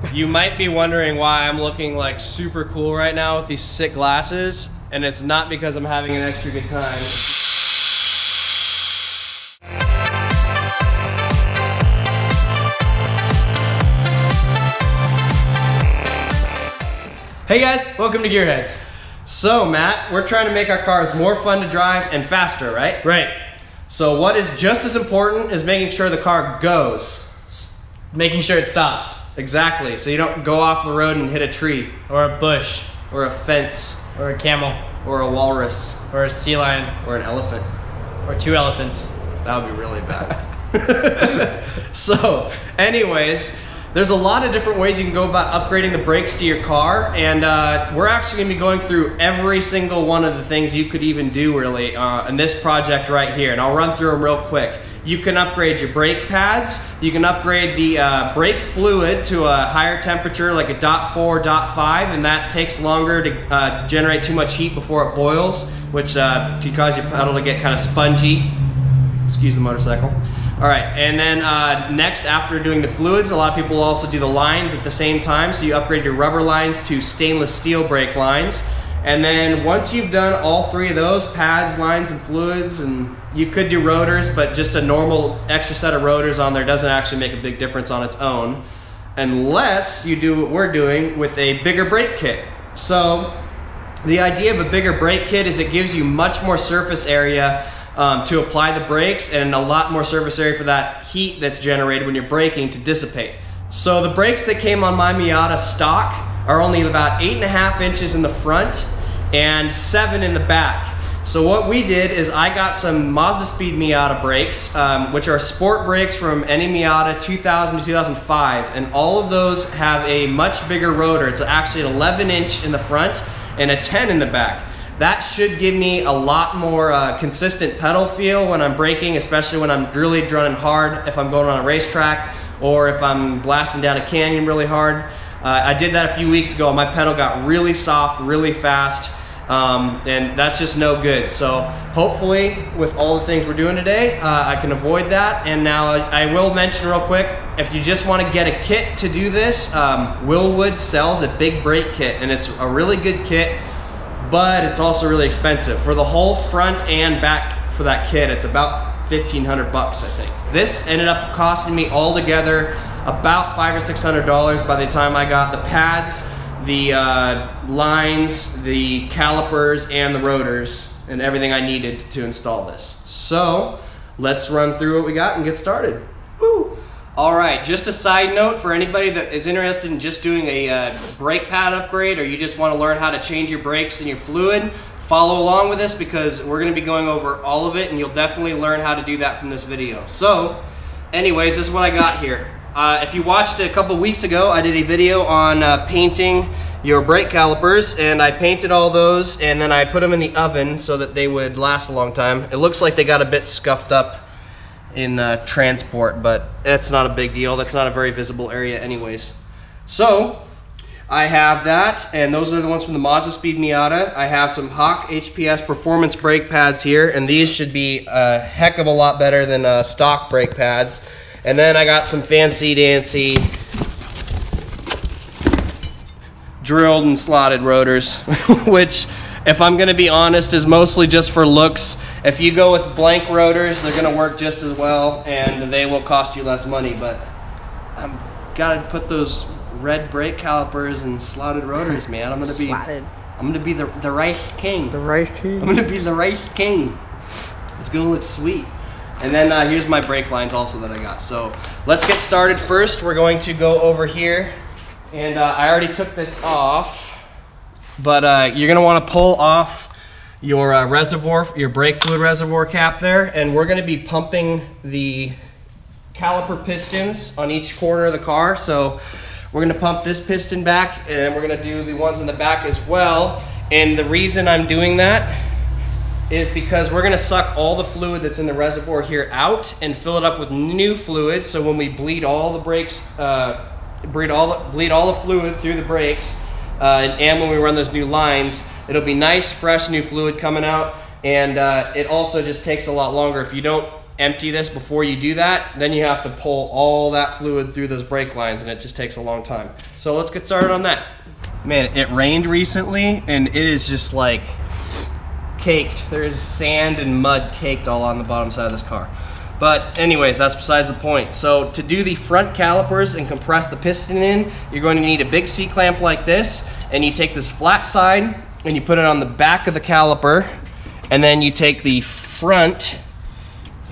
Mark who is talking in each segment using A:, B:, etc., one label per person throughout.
A: You might be wondering why I'm looking like super cool right now with these sick glasses, and it's not because I'm having an extra good time.
B: Hey guys, welcome to Gearheads.
A: So Matt, we're trying to make our cars more fun to drive and faster, right?
B: Right.
A: So what is just as important is making sure the car goes.
B: Making sure it stops.
A: Exactly, so you don't go off the road and hit a tree.
B: Or a bush.
A: Or a fence.
B: Or a camel.
A: Or a walrus.
B: Or a sea lion.
A: Or an elephant.
B: Or 2 elephants.
A: That would be really bad. So, anyways, there's a lot of different ways you can go about upgrading the brakes to your car, and we're actually going to be going through every single one of the things you could even do really in this project right here, and I'll run through them real quick. You can upgrade your brake pads, you can upgrade the brake fluid to a higher temperature like a .4, .5, and that takes longer to generate too much heat before it boils, which can cause your pedal to get kind of spongy. Excuse the motorcycle. All right, and then next, after doing the fluids, a lot of people will also do the lines at the same time, so you upgrade your rubber lines to stainless steel brake lines. And then once you've done all 3 of those, pads, lines, and fluids, and you could do rotors, but just a normal extra set of rotors on there doesn't actually make a big difference on its own, unless you do what we're doing with a bigger brake kit. So the idea of a bigger brake kit is it gives you much more surface area to apply the brakes, and a lot more surface area for that heat that's generated when you're braking to dissipate. So the brakes that came on my Miata stock are only about 8.5 inches in the front and 7 in the back. So what we did is I got some Mazdaspeed Miata brakes, which are sport brakes from any Miata 2000 to 2005, and all of those have a much bigger rotor. It's actually an 11-inch in the front and a 10 in the back. That should give me a lot more consistent pedal feel when I'm braking, especially when I'm really running hard, if I'm going on a racetrack, or if I'm blasting down a canyon really hard. I did that a few weeks ago, and my pedal got really soft, really fast, and that's just no good. So hopefully, with all the things we're doing today, I can avoid that. And now I will mention real quick, if you just want to get a kit to do this, Wilwoods sells a big brake kit, and it's a really good kit, but it's also really expensive. For the whole front and back for that kit, it's about 1,500 bucks, I think. This ended up costing me altogether about $500 or $600 by the time I got the pads, the lines, the calipers, and the rotors, and everything I needed to install this. So let's run through what we got and get started. Woo! All right, just a side note for anybody that is interested in just doing a brake pad upgrade, or you just want to learn how to change your brakes and your fluid, follow along with this because we're going to be going over all of it, and you'll definitely learn how to do that from this video. So anyways, this is what I got here. If you watched a couple weeks ago, I did a video on painting your brake calipers, and I painted all those, and then I put them in the oven so that they would last a long time. It looks like they got a bit scuffed up in transport, but that's not a big deal. That's not a very visible area anyways. So I have that, and those are the ones from the Mazdaspeed Miata. I have some Hawk HPS performance brake pads here, and these should be a heck of a lot better than stock brake pads. And then I got some fancy dancy drilled and slotted rotors, which, if I'm gonna be honest, is mostly just for looks. If you go with blank rotors, they're gonna work just as well, and they will cost you less money, but I've gotta put those red brake calipers and slotted rotors, man. I'm gonna be the race king. The race king. I'm gonna be the race king. It's gonna look sweet. And then here's my brake lines also that I got. So let's get started. First, we're going to go over here, and I already took this off, but you're gonna wanna pull off your reservoir, your brake fluid reservoir cap there, and we're gonna be pumping the caliper pistons on each corner of the car. So we're gonna pump this piston back, and we're gonna do the ones in the back as well. And the reason I'm doing that is because we're gonna suck all the fluid that's in the reservoir here out and fill it up with new fluid. So when we bleed all the brakes, bleed all the fluid through the brakes, and when we run those new lines, it'll be nice, fresh, new fluid coming out. And it also just takes a lot longer. If you don't empty this before you do that, then you have to pull all that fluid through those brake lines, and it just takes a long time. So let's get started on that. Man, it rained recently, and it is just like caked. There is sand and mud caked all on the bottom side of this car. But anyways, that's besides the point. So to do the front calipers and compress the piston in, you're going to need a big C-clamp like this, and you take this flat side and you put it on the back of the caliper, and then you take the front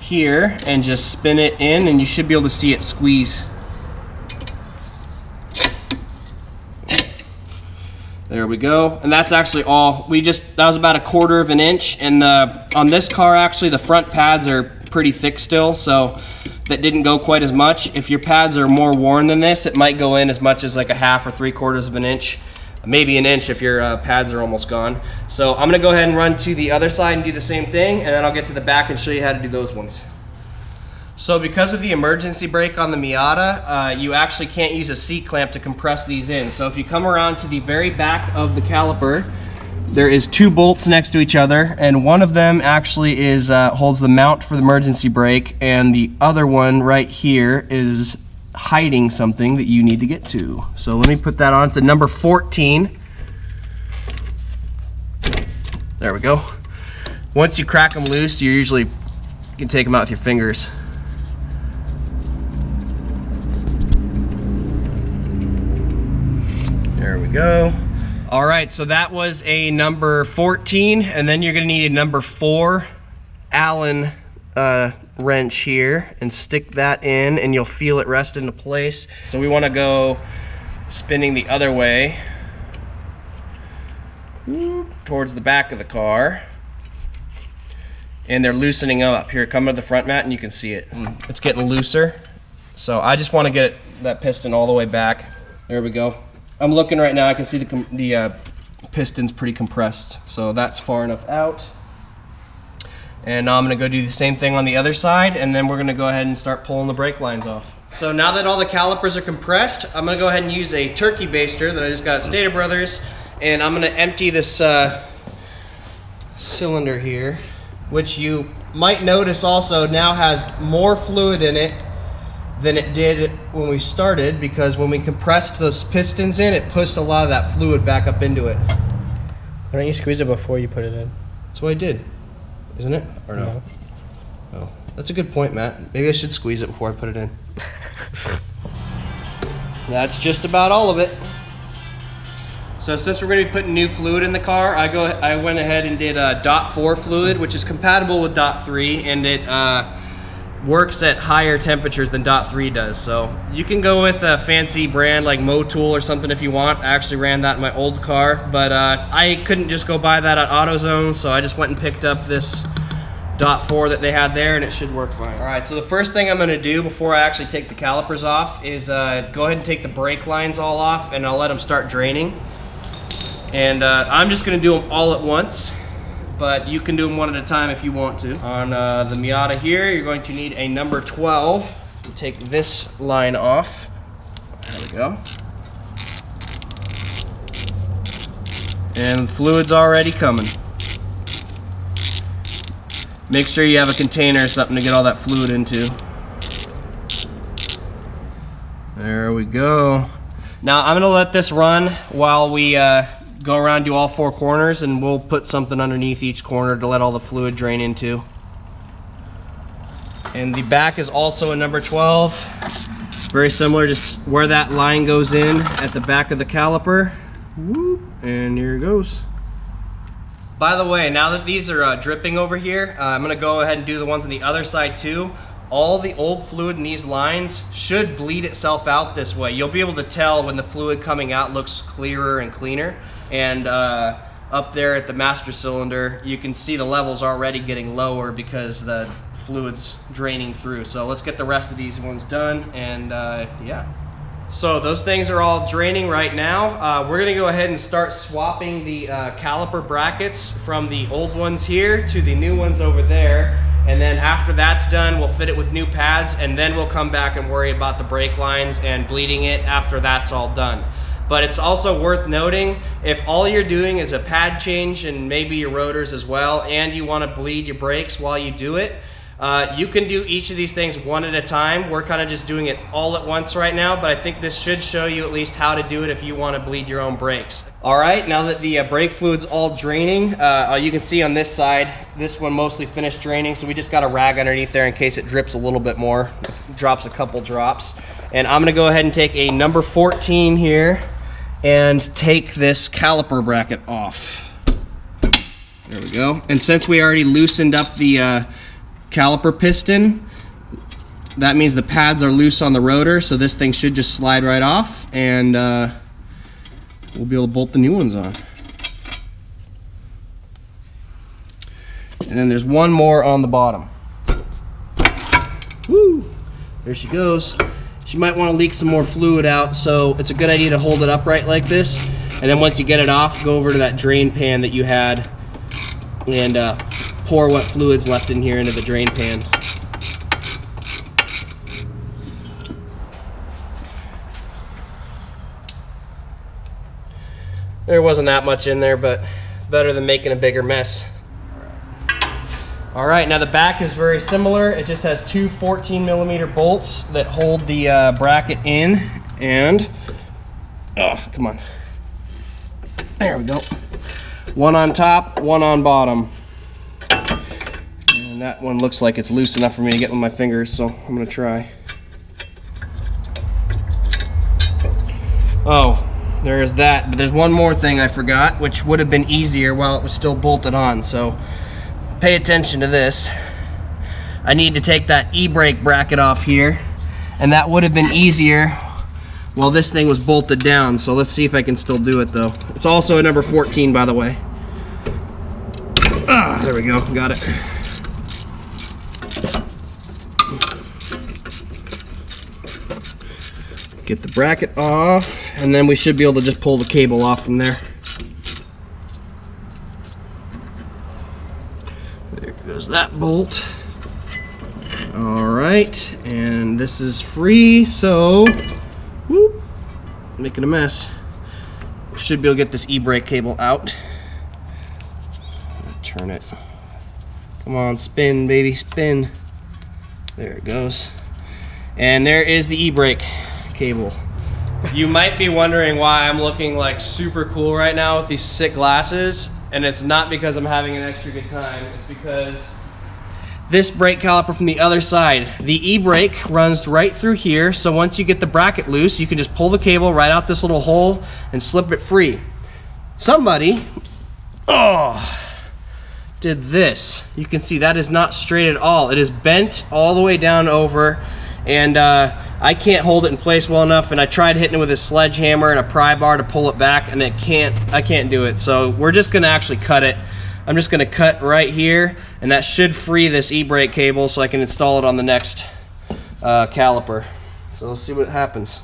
A: here and just spin it in, and you should be able to see it squeeze. There we go. And that's actually all. That was about 1/4 of an inch, and on this car actually the front pads are pretty thick still, so that didn't go quite as much. If your pads are more worn than this, it might go in as much as like 1/2 or 3/4 of an inch, maybe an inch if your pads are almost gone. So I'm gonna go ahead and run to the other side and do the same thing, and then I'll get to the back and show you how to do those ones. So because of the emergency brake on the Miata, you actually can't use a C-clamp to compress these in. So if you come around to the very back of the caliper, there is 2 bolts next to each other, and one of them actually holds the mount for the emergency brake, and the other one right here is hiding something that you need to get to. So let me put that on. It's a number 14. There we go. Once you crack them loose, you can take them out with your fingers. There we go. All right, so that was a number 14, and then you're gonna need a number 4 Allen wrench here, and stick that in, and you'll feel it rest into place. So we wanna go spinning the other way towards the back of the car, and they're loosening up. Here, come to the front mat, and you can see it. It's getting looser. So I just wanna get that piston all the way back. There we go. I'm looking right now, I can see the piston's pretty compressed, so that's far enough out. And now I'm gonna go do the same thing on the other side, and then we're gonna go ahead and start pulling the brake lines off. So now that all the calipers are compressed, I'm gonna go ahead and use a turkey baster that I just got at Stater Brothers, and I'm gonna empty this cylinder here, which you might notice also now has more fluid in it than it did when we started, because when we compressed those pistons in, it pushed a lot of that fluid back up into it.
B: Why don't you squeeze it before you put it in?
A: That's what I did, isn't it? Or no? Oh, that's a good point, Matt. Maybe I should squeeze it before I put it in. That's just about all of it. So since we're going to be putting new fluid in the car, I went ahead and did .4 fluid, which is compatible with .3, and it works at higher temperatures than .3 does. So you can go with a fancy brand like Motul or something if you want. I actually ran that in my old car, but I couldn't just go buy that at AutoZone, so I just went and picked up this .4 that they had there, and it should work fine. All right, so the first thing I'm gonna do before I actually take the calipers off is go ahead and take the brake lines all off, and I'll let them start draining. And I'm just gonna do them all at once, but you can do them one at a time if you want to. On the Miata here, you're going to need a number 12 to take this line off. There we go. And fluid's already coming. Make sure you have a container or something to get all that fluid into. There we go. Now I'm gonna let this run while we go around, do all 4 corners, and we'll put something underneath each corner to let all the fluid drain into. And the back is also a number 12. Very similar, just where that line goes in at the back of the caliper. Whoop, and here it goes. By the way, now that these are dripping over here, I'm gonna go ahead and do the ones on the other side too. All the old fluid in these lines should bleed itself out this way. You'll be able to tell when the fluid coming out looks clearer and cleaner. And up there at the master cylinder, you can see the levels already getting lower because the fluid's draining through. So let's get the rest of these ones done, and yeah. So those things are all draining right now. We're gonna go ahead and start swapping the caliper brackets from the old ones here to the new ones over there. And then after that's done, we'll fit it with new pads, and then we'll come back and worry about the brake lines and bleeding it after that's all done. But it's also worth noting, if all you're doing is a pad change and maybe your rotors as well, and you want to bleed your brakes while you do it, You can do each of these things one at a time. We're kind of just doing it all at once right now, but I think this should show you at least how to do it if you want to bleed your own brakes. All right, now that the brake fluid's all draining, you can see on this side, this one mostly finished draining, so we just got a rag underneath there in case it drips a little bit more, it drops a couple drops. And I'm gonna go ahead and take a number 14 here and take this caliper bracket off. There we go. And since we already loosened up the caliper piston, that means the pads are loose on the rotor, so this thing should just slide right off, and we'll be able to bolt the new ones on. And then there's one more on the bottom. Woo! There she goes. She might want to leak some more fluid out, so it's a good idea to hold it upright like this, and then once you get it off, go over to that drain pan that you had and pour what fluid's left in here into the drain pan. There wasn't that much in there, but better than making a bigger mess. All right, now the back is very similar. It just has two 14mm bolts that hold the bracket in, and, oh, come on. There we go. One on top, one on bottom. And that one looks like it's loose enough for me to get with my fingers, so I'm gonna try. Oh, there is that, but there's one more thing I forgot, which would have been easier while it was still bolted on, so pay attention to this. I need to take that e-brake bracket off here, and that would have been easier while this thing was bolted down, so let's see if I can still do it though. It's also a number 14, by the way. Ah, there we go, got it. Get the bracket off, and then we should be able to just pull the cable off from there. There goes that bolt. All right, and this is free, so whoop, making a mess. Should be able to get this e-brake cable out. Turn it. Come on, spin, baby, spin. There it goes. And there is the e-brake cable. You might be wondering why I'm looking like super cool right now with these sick glasses, and it's not because I'm having an extra good time. It's because this brake caliper from the other side, the e-brake runs right through here, so once you get the bracket loose, you can just pull the cable right out this little hole and slip it free. Somebody, did this. You can see that is not straight at all. It is bent all the way down over, and I can't hold it in place well enough, and I tried hitting it with a sledgehammer and a pry bar to pull it back, and I can't do it. So we're just gonna actually cut it. I'm just gonna cut right here, and that should free this e-brake cable so I can install it on the next caliper. So let's see what happens.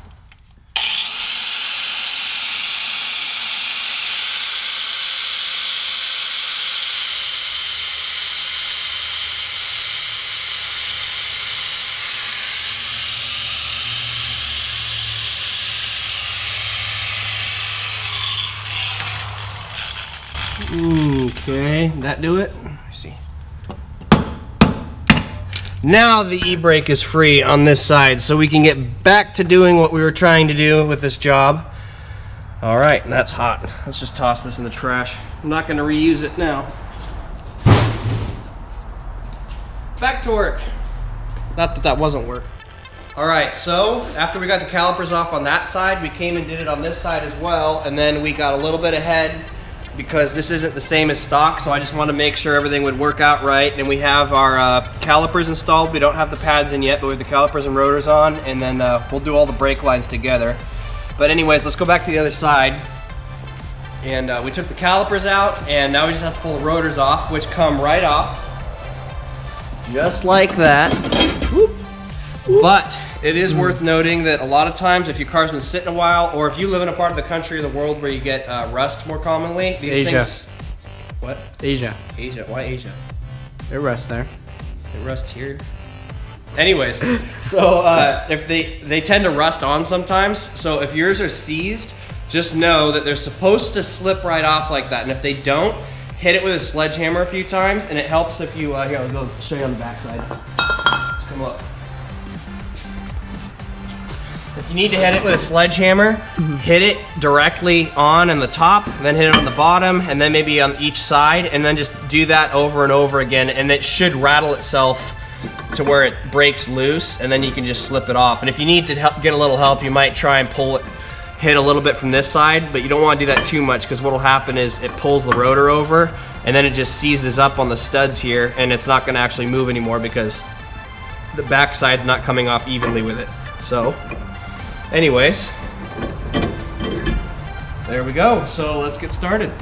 A: Okay, that do it? Let me see. Now the e-brake is free on this side, so we can get back to doing what we were trying to do with this job. All right, that's hot. Let's just toss this in the trash. I'm not going to reuse it now. Back to work. Not that that wasn't work. All right, so after we got the calipers off on that side, we came and did it on this side as well, and then we got a little bit ahead because this isn't the same as stock, so I just want to make sure everything would work out right. And we have our calipers installed. We don't have the pads in yet, but we have the calipers and rotors on, and then we'll do all the brake lines together. But anyways, let's go back to the other side. And we took the calipers out, and now we just have to pull the rotors off, which come right off, just like that. Whoop. But it is worth noting that a lot of times if your car's been sitting a while, or if you live in a part of the country or the world where you get rust more commonly, these things... What?
B: Asia.
A: Asia, why Asia?
B: There's rust there.
A: They rust here. Anyways, so if they tend to rust on sometimes, so if yours are seized, just know that they're supposed to slip right off like that, and if they don't, hit it with a sledgehammer a few times, and it helps if you, here, I'll go show you on the backside. Let's come up. If you need to hit it with a sledgehammer, hit it directly on the top, then hit it on the bottom, and then maybe on each side, and then just do that over and over again, and it should rattle itself to where it breaks loose, and then you can just slip it off. And if you need to get a little help, you might try and pull it, hit a little bit from this side, but you don't want to do that too much, because what will happen is it pulls the rotor over, and then it just seizes up on the studs here, and it's not going to actually move anymore because the backside's not coming off evenly with it. So, anyways, there we go. So let's get started.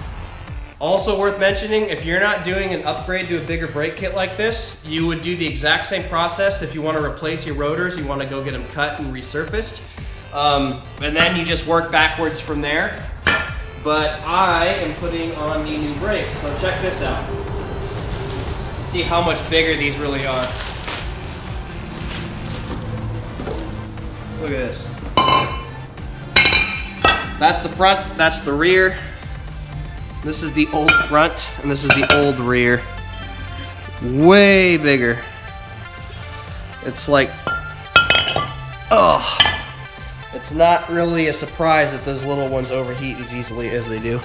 A: Also worth mentioning, if you're not doing an upgrade to a bigger brake kit like this, you would do the exact same process. If you want to replace your rotors, you want to go get them cut and resurfaced. And then you just work backwards from there. But I am putting on the new brakes, so check this out. See how much bigger these really are. Look at this. That's the front, that's the rear. This is the old front, and this is the old rear. Way bigger. It's like, oh. It's not really a surprise that those little ones overheat as easily as they do.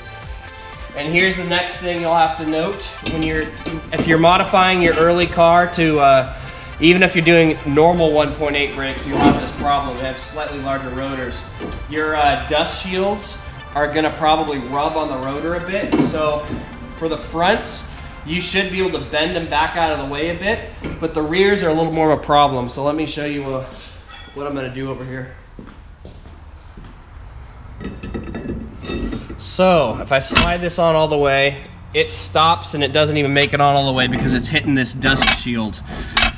A: And here's the next thing you'll have to note when if you're modifying your early car to, even if you're doing normal 1.8 brakes, you'll have this problem. They have slightly larger rotors. Your dust shields are gonna probably rub on the rotor a bit. So for the fronts, you should be able to bend them back out of the way a bit, but the rears are a little more of a problem. So let me show you what I'm gonna do over here. So if I slide this on all the way, it stops and it doesn't even make it on all the way because it's hitting this dust shield.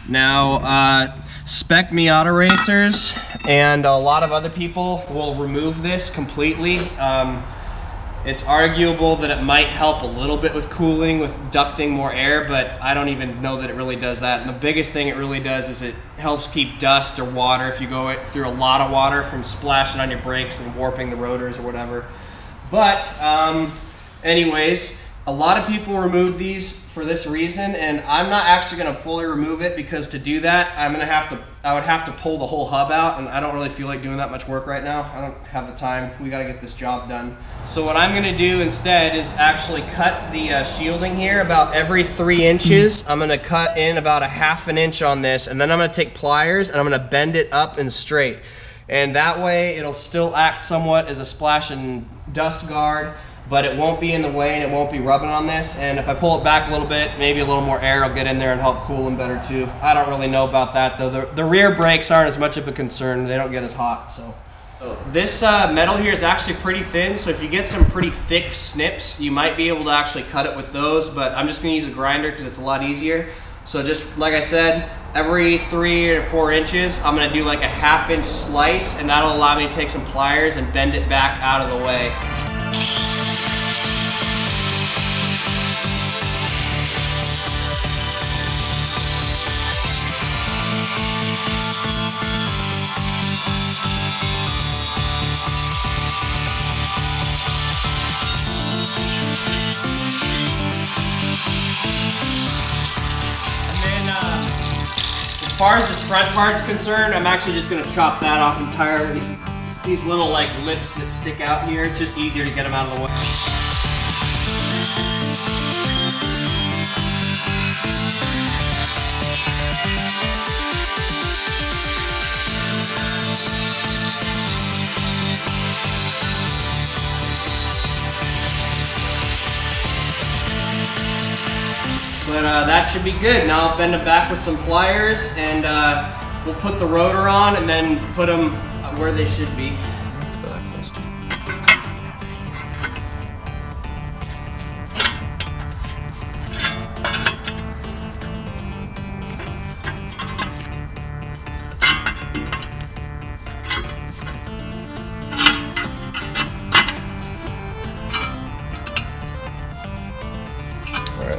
A: Now, spec Miata racers and a lot of other people will remove this completely. It's arguable that it might help a little bit with cooling, with ducting more air, but I don't even know that it really does that. And the biggest thing it really does is it helps keep dust or water, if you go through a lot of water, from splashing on your brakes and warping the rotors or whatever. But anyways, a lot of people remove these for this reason, and I'm not actually going to fully remove it, because to do that, I would have to pull the whole hub out, and I don't really feel like doing that much work right now. I don't have the time. We got to get this job done. So what I'm going to do instead is actually cut the shielding here about every 3 inches. I'm going to cut in about a ½ an inch on this, and then I'm going to take pliers and I'm going to bend it up and straight. And that way it'll still act somewhat as a splash and dust guard, but it won't be in the way and it won't be rubbing on this. And if I pull it back a little bit, maybe a little more air will get in there and help cool them better too. I don't really know about that though. The rear brakes aren't as much of a concern. They don't get as hot. So this metal here is actually pretty thin, so if you get some pretty thick snips, you might be able to actually cut it with those, but I'm just going to use a grinder because it's a lot easier. So just like I said, every 3 or 4 inches, I'm going to do like a ½ inch slice, and that'll allow me to take some pliers and bend it back out of the way. As far as this front part's concerned, I'm actually just going to chop that off entirely. These little like lips that stick out here, it's just easier to get them out of the way. But that should be good. Now I'll bend it back with some pliers, and we'll put the rotor on and then put them where they should be.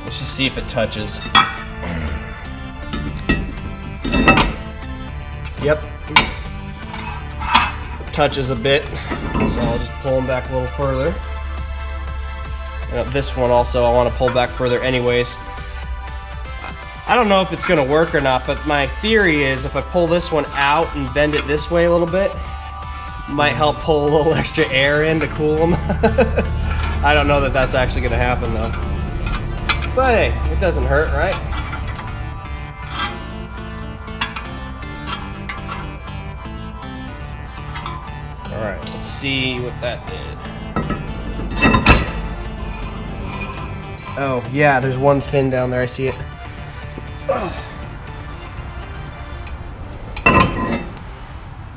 A: Let's just see if it touches. Yep. It touches a bit, so I'll just pull them back a little further. This one also I want to pull back further anyways. I don't know if it's going to work or not, but my theory is if I pull this one out and bend it this way a little bit, might help pull a little extra air in to cool them. I don't know that that's actually going to happen though. But hey, it doesn't hurt, right? All right, let's see what that did. Oh yeah, there's one fin down there, I see it.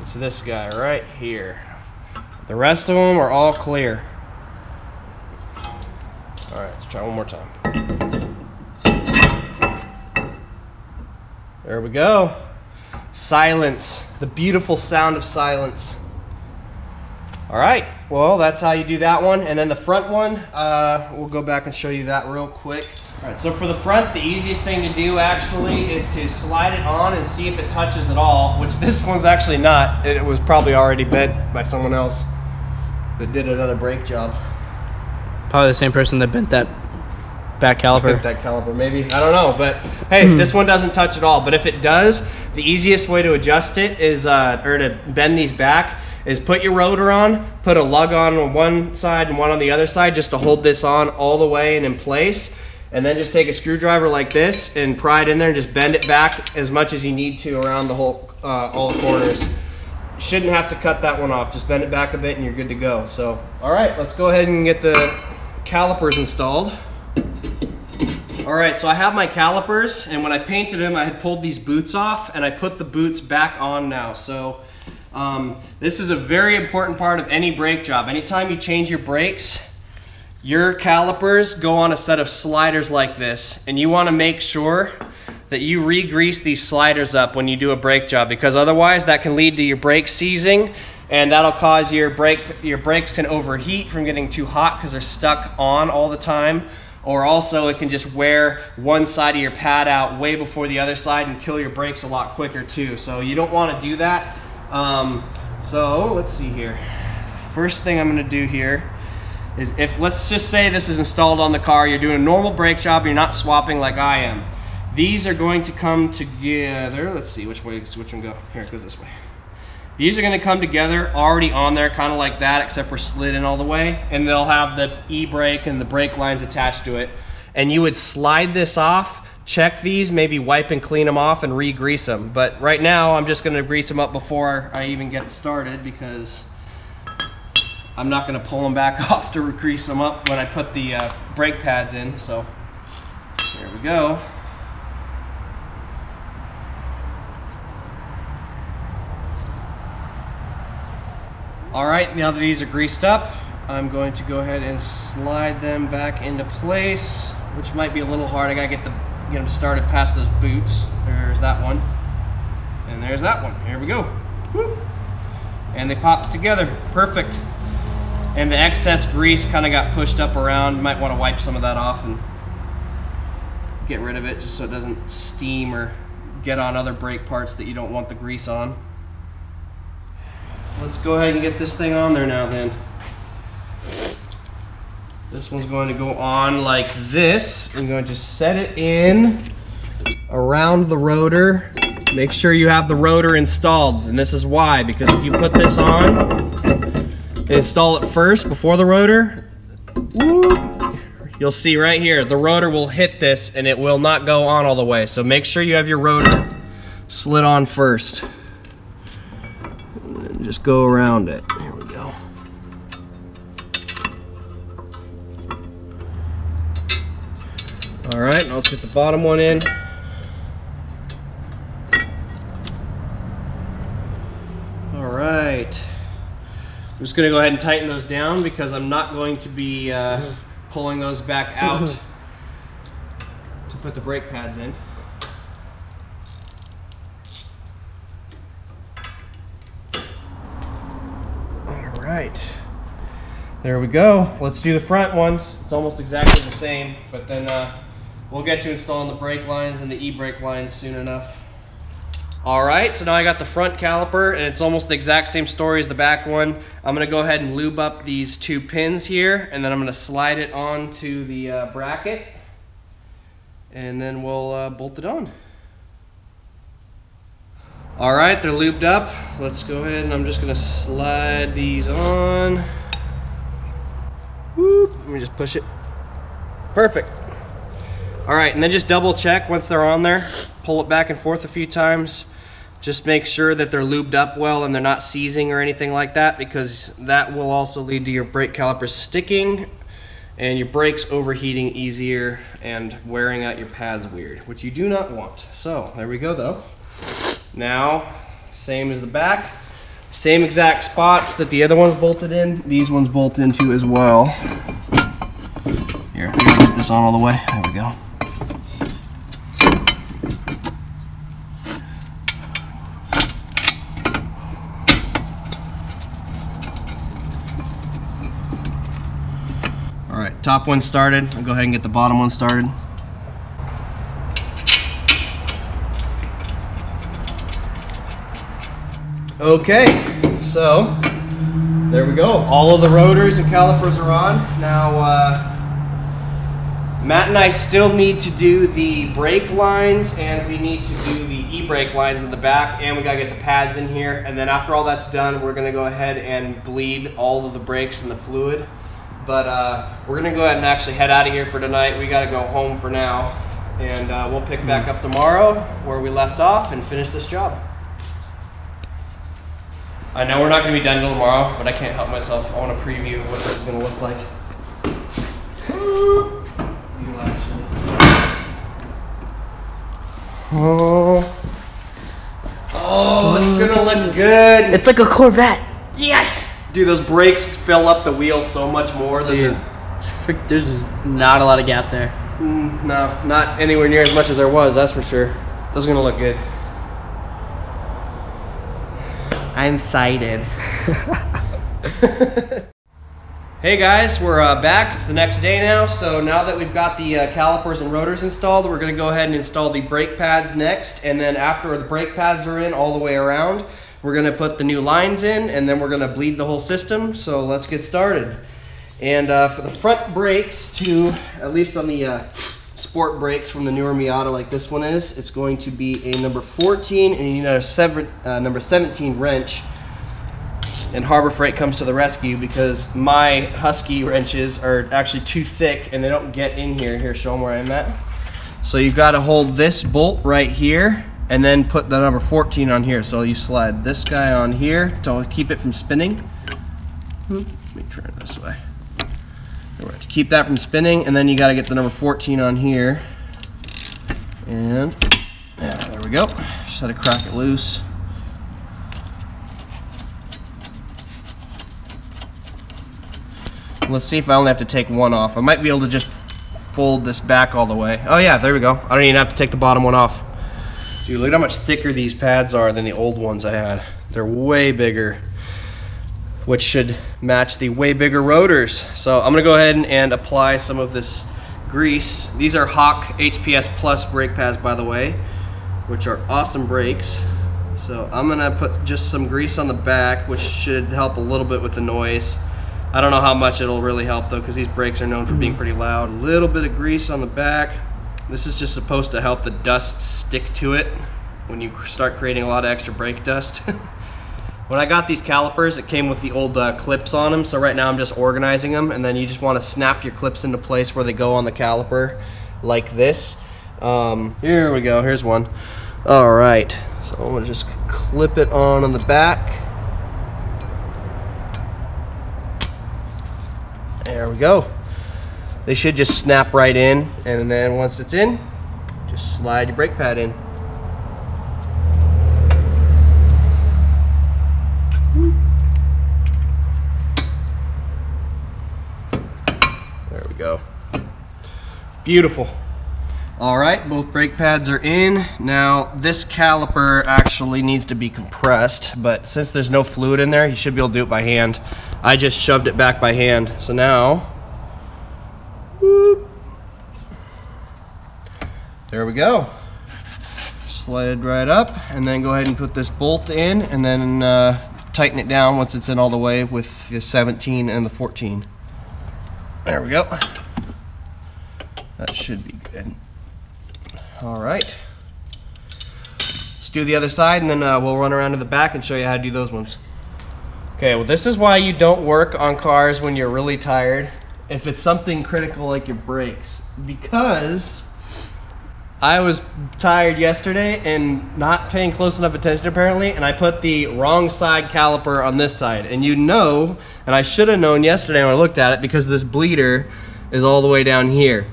A: It's this guy right here. The rest of them are all clear. All right, let's try one more time. There we go. Silence, the beautiful sound of silence. All right, well, that's how you do that one. And then the front one, we'll go back and show you that real quick. All right, so for the front, the easiest thing to do actually is to slide it on and see if it touches at all, which this one's actually not. It was probably already bent by someone else that did another brake job.
B: Probably the same person that bent that back caliper.
A: Bent that caliper, maybe. I don't know, but hey, this one doesn't touch at all. But if it does, the easiest way to adjust it is, or to bend these back, is put your rotor on, put a lug on one side and one on the other side just to hold this on all the way and in place. And then just take a screwdriver like this and pry it in there and just bend it back as much as you need to around the whole, all the corners. You shouldn't have to cut that one off. Just bend it back a bit and you're good to go. So, all right, let's go ahead and get the calipers installed. All right, so I have my calipers, and when I painted them, I had pulled these boots off and I put the boots back on now. So this is a very important part of any brake job. Anytime you change your brakes, your calipers go on a set of sliders like this, and you want to make sure that you re-grease these sliders up when you do a brake job, because otherwise that can lead to your brakes seizing, and that'll cause your brakes can overheat from getting too hot because they're stuck on all the time, or also it can just wear one side of your pad out way before the other side and kill your brakes a lot quicker too. So you don't want to do that. So let's see here. First thing I'm going to do here is, if let's just say this is installed on the car, you're doing a normal brake job, you're not swapping like I am. These are going to come together. Let's see which way, which one go. Here, it goes this way. These are going to come together already on there, kind of like that, except for slid in all the way, and they'll have the e-brake and the brake lines attached to it. And you would slide this off, check these, maybe wipe and clean them off and re-grease them. But right now I'm just going to grease them up before I even get it started, because I'm not going to pull them back off to grease them up when I put the brake pads in. So here we go. All right, now that these are greased up, I'm going to go ahead and slide them back into place, which might be a little hard. I gotta get them started past those boots. There's that one, and there's that one. Here we go. Whoop. And they popped together, perfect. And the excess grease kind of got pushed up around. You might want to wipe some of that off and get rid of it, just so it doesn't steam or get on other brake parts that you don't want the grease on. Let's go ahead and get this thing on there now then. This one's going to go on like this. I'm going to set it in around the rotor. Make sure you have the rotor installed, and this is why, because if you put this on, install it first before the rotor, you'll see right here, the rotor will hit this and it will not go on all the way. So make sure you have your rotor slid on first. And just go around it. Here we go. All right, now let's get the bottom one in. All right. I'm just going to go ahead and tighten those down because I'm not going to be pulling those back out to put the brake pads in. All right. There we go. Let's do the front ones. It's almost exactly the same, but then we'll get to installing the brake lines and the e-brake lines soon enough. All right, so now I got the front caliper, and it's almost the exact same story as the back one. I'm gonna go ahead and lube up these 2 pins here, and then I'm gonna slide it onto the bracket, and then we'll bolt it on. All right, they're lubed up. Let's go ahead, and I'm just gonna slide these on. Whoop, let me just push it. Perfect. All right, and then just double check once they're on there. Pull it back and forth a few times. Just make sure that they're lubed up well and they're not seizing or anything like that, because that will also lead to your brake calipers sticking and your brakes overheating easier and wearing out your pads weird, which you do not want. So there we go though. Now, same as the back, same exact spots that the other ones bolted in, these ones bolt into as well. Here, I'm gonna get this on all the way. There we go. All right, top one started. I'll go ahead and get the bottom one started. Okay, so there we go. All of the rotors and calipers are on. Now, Matt and I still need to do the brake lines, and we need to do the e-brake lines in the back, and we gotta get the pads in here. And then after all that's done, we're gonna go ahead and bleed all of the brakes and the fluid. But we're gonna go ahead and actually head out of here for tonight. We gotta go home for now, and we'll pick back up tomorrow where we left off and finish this job. I know we're not gonna be done till tomorrow, but I can't help myself. I wanna preview what this is gonna look like. Oh, it's gonna look good.
B: It's like a Corvette.
A: Yes! Dude, those brakes fill up the wheel so much more than
B: there's not a lot of gap there.
A: No, not anywhere near as much as there was, that's for sure. This is gonna look good. I'm excited. Hey guys, we're back. It's the next day now. So now that we've got the calipers and rotors installed, we're gonna go ahead and install the brake pads next. And then after the brake pads are in all the way around, we're gonna put the new lines in, and then we're gonna bleed the whole system. So let's get started. And for the front brakes, at least on the sport brakes from the newer Miata like this one is, it's going to be a number 14, and you need a number 17 wrench. And Harbor Freight comes to the rescue because my Husky wrenches are actually too thick and they don't get in here. Here, show them where I'm at. So you've got to hold this bolt right here and then put the number 14 on here. So you slide this guy on here to keep it from spinning. Let me turn it this way. To keep that from spinning, and then you got to get the number 14 on here. And yeah, there we go. Just had to crack it loose. Let's see if I only have to take one off. I might be able to just fold this back all the way. Oh yeah, there we go. I don't even have to take the bottom one off. Dude, look at how much thicker these pads are than the old ones I had. They're way bigger, which should match the way bigger rotors. So I'm gonna go ahead and apply some of this grease. These are Hawk HPS Plus brake pads, by the way, which are awesome brakes. So I'm gonna put just some grease on the back, which should help a little bit with the noise. I don't know how much it'll really help though, because these brakes are known for being pretty loud. A little bit of grease on the back. This is just supposed to help the dust stick to it when you start creating a lot of extra brake dust. When I got these calipers, it came with the old clips on them, so right now I'm just organizing them, and then you just want to snap your clips into place where they go on the caliper, like this. Here we go, here's one. All right, so I'm gonna just clip it on the back. There we go. They should just snap right in, and then once it's in, just slide your brake pad in. There we go. Beautiful. All right, both brake pads are in. Now this caliper actually needs to be compressed, but since there's no fluid in there, you should be able to do it by hand. I just shoved it back by hand. So now, whoop, there we go. slide right up, and then go ahead and put this bolt in, and then tighten it down once it's in all the way with the 17 and the 14. There we go. That should be good. All right. Let's do the other side, and then we'll run around to the back and show you how to do those ones. Okay, well, this is why you don't work on cars when you're really tired, if it's something critical like your brakes, because I was tired yesterday and not paying close enough attention apparently, and I put the wrong side caliper on this side. And you know, and I should have known yesterday when I looked at it, because this bleeder is all the way down here.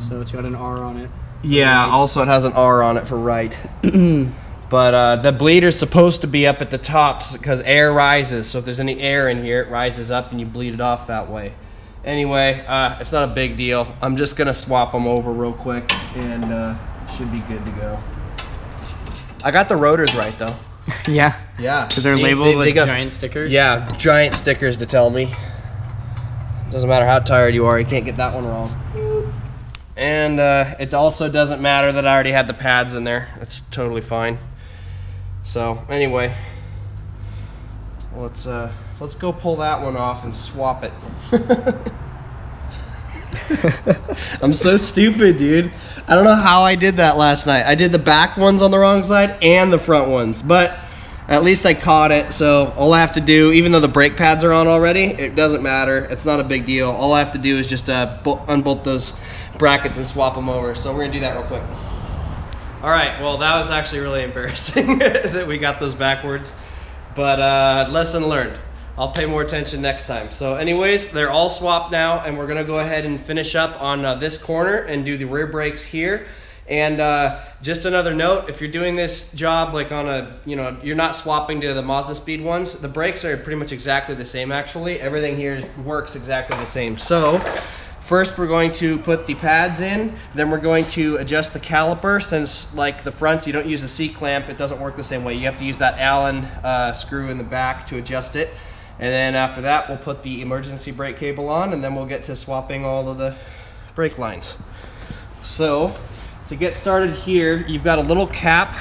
B: So it's got an R on it.
A: Yeah, right. Also it has an R on it for right. But the bleeder's supposed to be up at the top because air rises. So if there's any air in here, it rises up and you bleed it off that way. Anyway, it's not a big deal. I'm just gonna swap them over real quick, and should be good to go. I got the rotors right though.
B: Yeah.
A: Yeah.
B: Because they're labeled with giant stickers.
A: Yeah, giant stickers to tell me. Doesn't matter how tired you are, you can't get that one wrong. And it also doesn't matter that I already had the pads in there. It's totally fine. So anyway, let's go pull that one off and swap it. I'm so stupid, dude. I don't know how I did that last night. I did the back ones on the wrong side and the front ones, but at least I caught it. So all I have to do, even though the brake pads are on already, it doesn't matter. It's not a big deal. All I have to do is just unbolt those brackets and swap them over. So we're gonna do that real quick. All right, well, that was actually really embarrassing that we got those backwards, but lesson learned. I'll pay more attention next time. So anyways, they're all swapped now, and we're gonna go ahead and finish up on this corner and do the rear brakes here. And just another note, if you're doing this job like on a, you're not swapping to the Mazdaspeed ones, the brakes are pretty much exactly the same actually. Everything here works exactly the same. So first we're going to put the pads in, then we're going to adjust the caliper. Since like the fronts, you don't use a C-clamp, it doesn't work the same way. You have to use that Allen screw in the back to adjust it. And then after that, we'll put the emergency brake cable on, and then we'll get to swapping all of the brake lines. So to get started here, you've got a little cap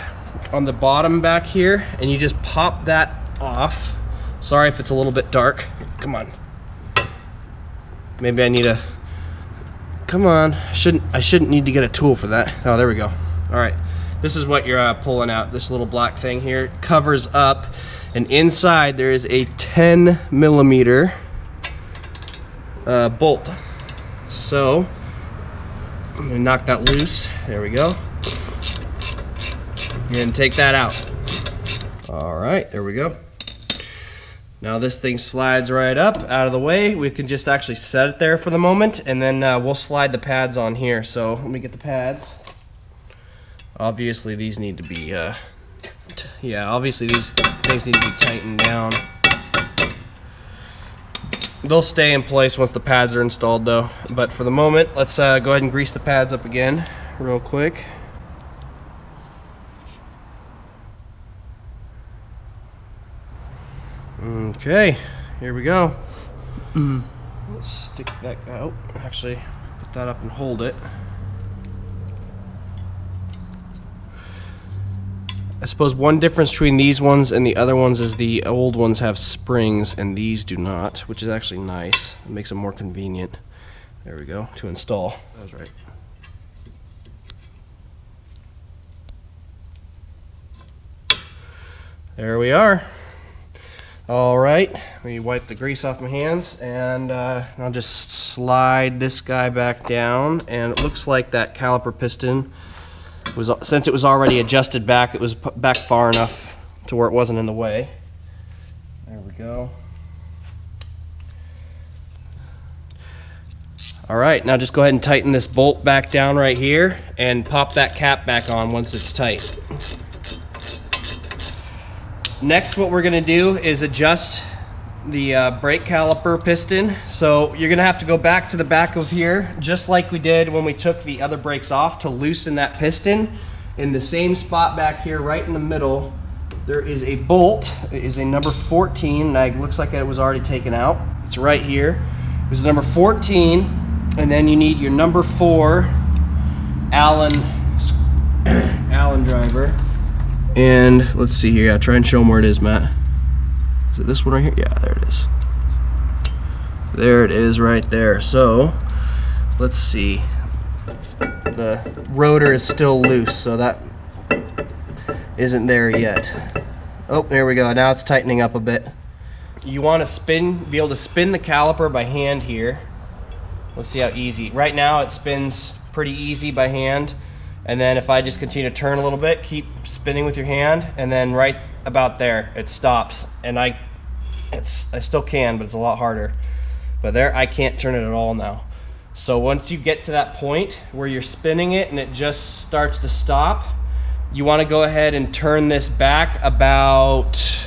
A: on the bottom back here, and you just pop that off. Sorry if it's a little bit dark. Come on. Maybe I need a, come on. I shouldn't need to get a tool for that. Oh, there we go. All right. This is what you're pulling out. This little black thing here covers up, and inside there is a 10mm bolt. So I'm gonna knock that loose. There we go. And take that out. All right, there we go. Now this thing slides right up out of the way. We can just actually set it there for the moment, and then we'll slide the pads on here. So let me get the pads. Obviously these need to be, obviously these things need to be tightened down. They'll stay in place once the pads are installed though. But for the moment, let's go ahead and grease the pads up again real quick. Okay, here we go. Let's stick that out. Actually, put that up and hold it. I suppose one difference between these ones and the other ones is the old ones have springs and these do not, which is actually nice. It makes them more convenient. There we go, to install. That was right. There we are. All right, let me wipe the grease off my hands, and I'll just slide this guy back down, and it looks like that caliper piston was, since it was already adjusted back, it was back far enough to where it wasn't in the way. There we go. All right, now just go ahead and tighten this bolt back down right here and pop that cap back on once it's tight. Next, what we're gonna do is adjust the brake caliper piston. So you're gonna have to go back to the back of here, just like we did when we took the other brakes off, to loosen that piston. In the same spot back here, right in the middle, there is a bolt. It is a number 14, and it looks like it was already taken out. It's right here. It was number 14, and then you need your number 4 Allen driver. And let's see here. Yeah, try and show them where it is, Matt. Is it this one right here? Yeah, there it is. There it is right there. So let's see. The rotor is still loose, so that isn't there yet. Oh, there we go. Now it's tightening up a bit. You want to be able to spin the caliper by hand here. Let's see how easy. Right now it spins pretty easy by hand. And then if I just continue to turn a little bit, keep spinning with your hand, and then right about there, it stops. And I still can, but it's a lot harder. But there, I can't turn it at all now. So once you get to that point where you're spinning it and it just starts to stop, you want to go ahead and turn this back about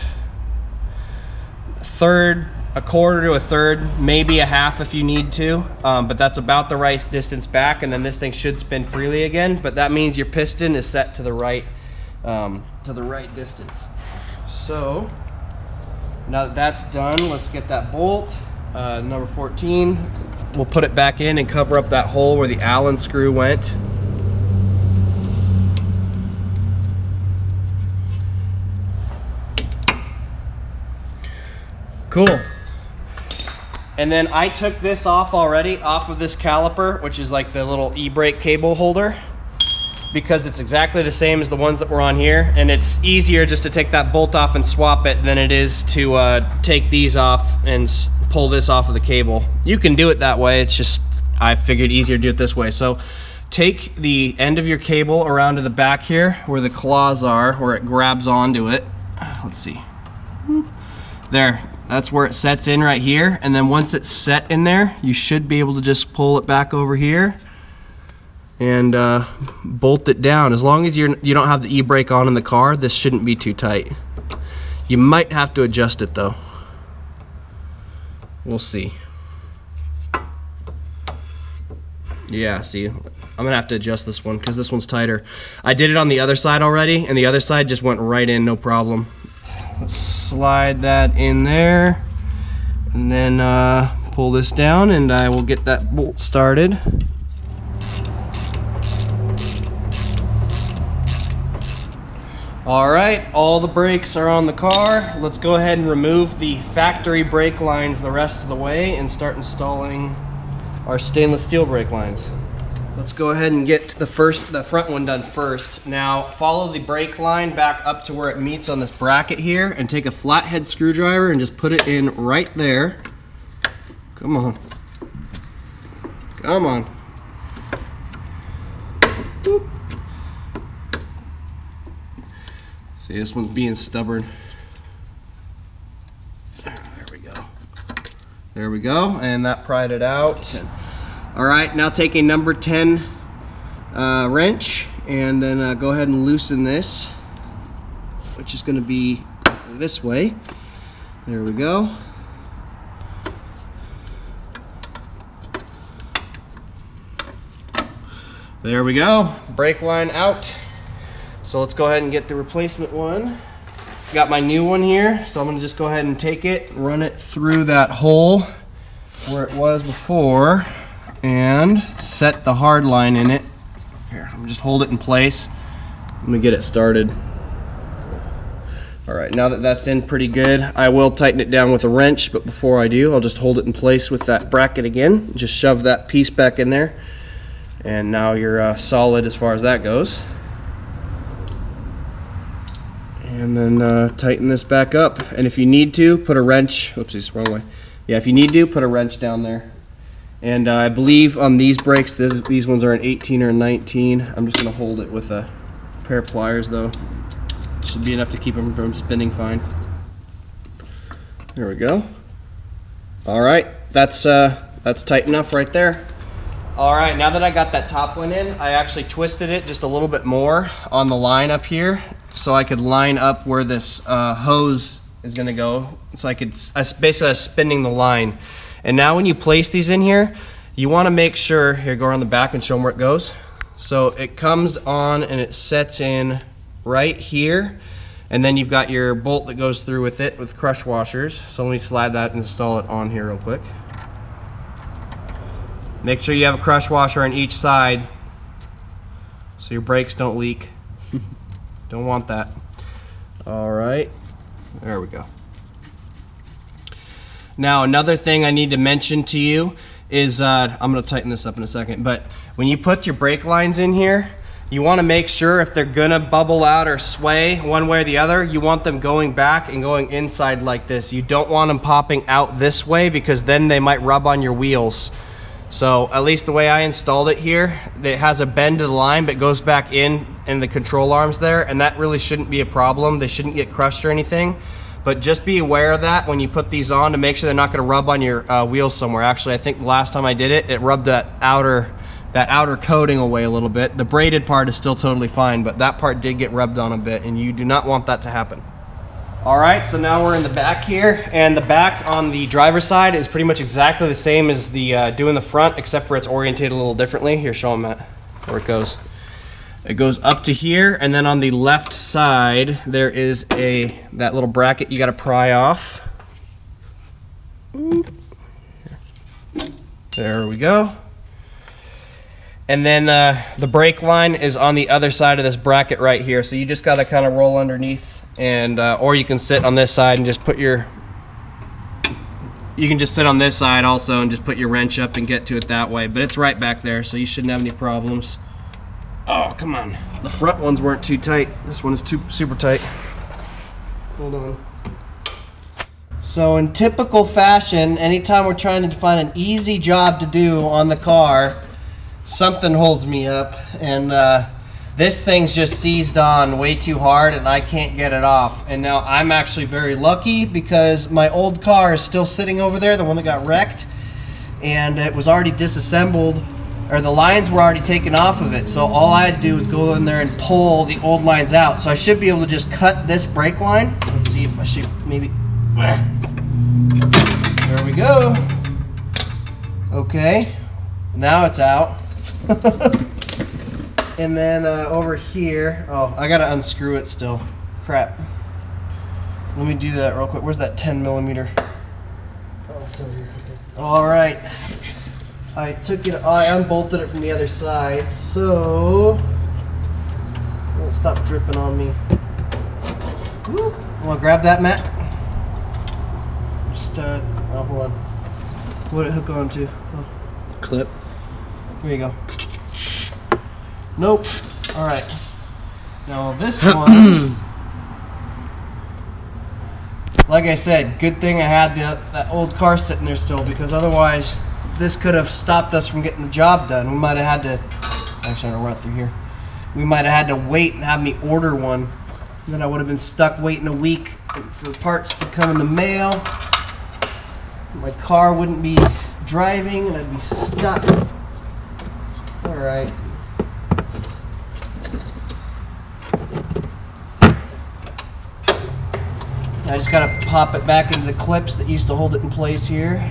A: a quarter to a third, maybe a half if you need to, but that's about the right distance back, and then this thing should spin freely again. But that means your piston is set to the right distance. So now that that's done, let's get that bolt, number 14. We'll put it back in and cover up that hole where the Allen screw went. Cool. And then I took this off already, off of this caliper, which is like the little e-brake cable holder, because it's exactly the same as the ones that were on here, and it's easier just to take that bolt off and swap it than it is to take these off and pull this off of the cable. You can do it that way, it's just I figured easier to do it this way. So take the end of your cable around to the back here where the claws are, where it grabs onto it. Let's see. There, that's where it sets in right here, and then once it's set in there, you should be able to just pull it back over here and bolt it down. As long as you don't have the e-brake on in the car, this shouldn't be too tight. You might have to adjust it though. We'll see. Yeah, see, I'm gonna have to adjust this one because this one's tighter. I did it on the other side already, and the other side just went right in, no problem. Let's slide that in there, and then pull this down, and I will get that bolt started. All right, all the brakes are on the car. Let's go ahead and remove the factory brake lines the rest of the way and start installing our stainless steel brake lines. Let's go ahead and get the front one done first. Now follow the brake line back up to where it meets on this bracket here, and take a flathead screwdriver and just put it in right there. Come on. Come on. Boop. See, this one's being stubborn. There we go. There we go, and that pried it out. All right, now take a number 10 wrench, and then go ahead and loosen this, which is going to be this way. There we go. There we go, brake line out. So let's go ahead and get the replacement one. Got my new one here, so I'm going to just go ahead and take it, run it through that hole where it was before, and set the hard line in it. Here, I'm just hold it in place. I'm gonna get it started. All right, now that that's in pretty good, I will tighten it down with a wrench, but before I do, I'll just hold it in place with that bracket again. Just shove that piece back in there, and now you're solid as far as that goes. And then tighten this back up, and if you need to, put a wrench, oopsies, wrong way. Yeah, if you need to, put a wrench down there. And I believe on these brakes, these ones are an 18 or a 19. I'm just going to hold it with a pair of pliers though. Should be enough to keep them from spinning fine. There we go. All right, that's tight enough right there. All right, now that I got that top one in, I actually twisted it just a little bit more on the line up here, so I could line up where this hose is going to go. So I basically spinning the line. And now when you place these in here, you want to make sure, here, go around the back and show them where it goes. So it comes on and it sets in right here, and then you've got your bolt that goes through with it with crush washers. So let me slide that and install it on here real quick. Make sure you have a crush washer on each side so your brakes don't leak. Don't want that. All right, there we go. Now another thing I need to mention to you is, I'm gonna tighten this up in a second, but when you put your brake lines in here, you wanna make sure if they're gonna bubble out or sway one way or the other, you want them going back and going inside like this. You don't want them popping out this way because then they might rub on your wheels. So at least the way I installed it here, it has a bend to the line but goes back in the control arms there, and that really shouldn't be a problem. They shouldn't get crushed or anything. But just be aware of that when you put these on to make sure they're not going to rub on your wheels somewhere. Actually, I think the last time I did it, it rubbed that outer coating away a little bit. The braided part is still totally fine, but that part did get rubbed on a bit, and you do not want that to happen. All right, so now we're in the back here, and the back on the driver's side is pretty much exactly the same as the doing the front, except for it's orientated a little differently. Here, show them that, where it goes. It goes up to here, and then on the left side there is that little bracket you got to pry off. There we go. And then the brake line is on the other side of this bracket right here, so you just got to kind of roll underneath, and or you can sit on this side and just put your sit on this side also and just put your wrench up and get to it that way, but it's right back there, so you shouldn't have any problems. Oh, come on. The front ones weren't too tight. This one is super tight. Hold on. So in typical fashion, anytime we're trying to find an easy job to do on the car, something holds me up, and this thing's just seized on way too hard and I can't get it off. And now I'm actually very lucky because my old car is still sitting over there, the one that got wrecked, and it was already disassembled, or the lines were already taken off of it. So all I had to do was go in there and pull the old lines out. So I should be able to just cut this brake line. Let's see if I should maybe. There we go. Okay, now it's out. And then over here, oh, I gotta unscrew it still. Crap. Let me do that real quick. Where's that 10mm? Oh, it's over here. Okay. All right. I unbolted it from the other side, so it won't stop dripping on me. Whoop. Want to grab that, Matt? Just, oh, hold on. What did it hook on to? Oh.
B: Clip.
A: There you go. Nope. All right. Now this one, like I said, good thing I had that old car sitting there still, because otherwise this could have stopped us from getting the job done. We might have had to, actually I'm gonna run through here. We might have had to wait and have me order one. And then I would have been stuck waiting a week for the parts to come in the mail. My car wouldn't be driving and I'd be stuck. All right. I just gotta pop it back into the clips that used to hold it in place here.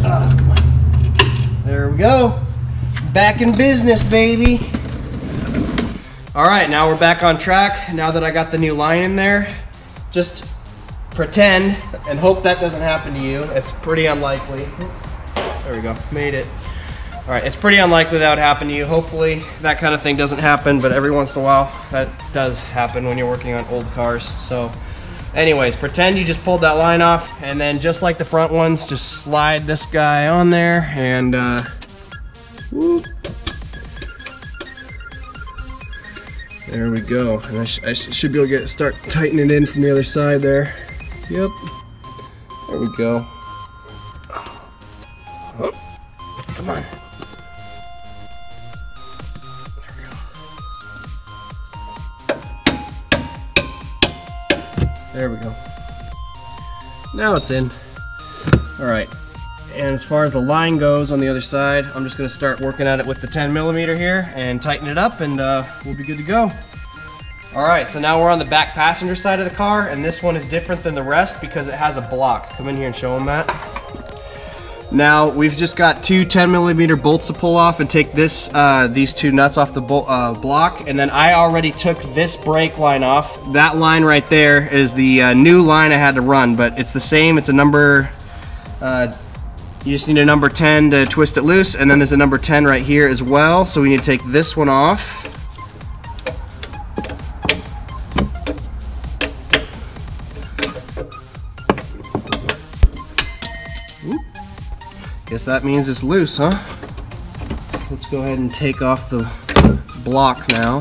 A: Oh, come on. There we go. Back in business, baby. All right, now we're back on track. Now that I got the new line in there, just pretend and hope that doesn't happen to you. It's pretty unlikely. There we go, made it. All right, it's pretty unlikely that would happen to you. Hopefully that kind of thing doesn't happen, but every once in a while that does happen when you're working on old cars. So anyways, pretend you just pulled that line off, and then just like the front ones, just slide this guy on there and whoop. There we go. And I should be able to start tightening it in from the other side there. Yep. There we go. Oh, come on. There we go. Now it's in. All right. And as far as the line goes on the other side, I'm just going to start working at it with the 10mm here and tighten it up, and we'll be good to go. All right, so now we're on the back passenger side of the car, and this one is different than the rest because it has a block. Come in here and show them that. Now we've just got two 10mm bolts to pull off and take this, these two nuts off the block, and then I already took this brake line off. That line right there is the new line I had to run, but it's the same. It's a number. You just need a number 10 to twist it loose, and then there's a number 10 right here as well. So we need to take this one off. Guess that means it's loose, huh? Let's go ahead and take off the block now.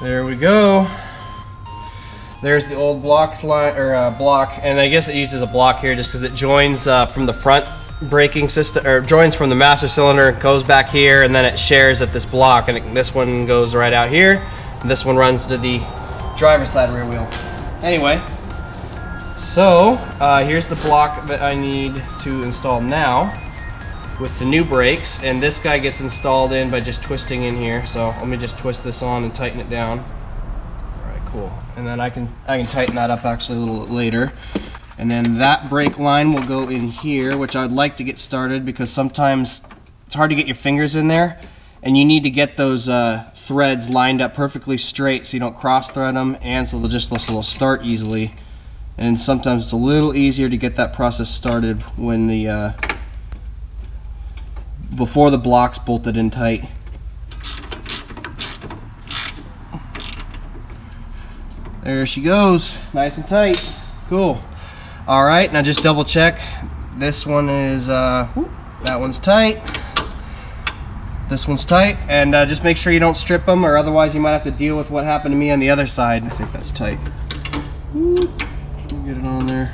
A: There we go. There's the old block line, or block, and I guess it uses a block here just because it joins from the front braking system, or joins from the master cylinder, goes back here, and then it shares at this block, and this one goes right out here, and this one runs to the driver's side rear wheel. Anyway, so here's the block that I need to install now with the new brakes, and this guy gets installed in by just twisting in here. So let me just twist this on and tighten it down. All right, cool. And then I can tighten that up actually a little bit later. And then that brake line will go in here, which I'd like to get started because sometimes it's hard to get your fingers in there, and you need to get those threads lined up perfectly straight so you don't cross thread them, and so they'll start easily. And sometimes it's a little easier to get that process started when the before the block's bolted in tight. There she goes, nice and tight. Cool. All right, now just double check. This one is, that one's tight. This one's tight, and just make sure you don't strip them, or otherwise you might have to deal with what happened to me on the other side. I think that's tight. Get it on there.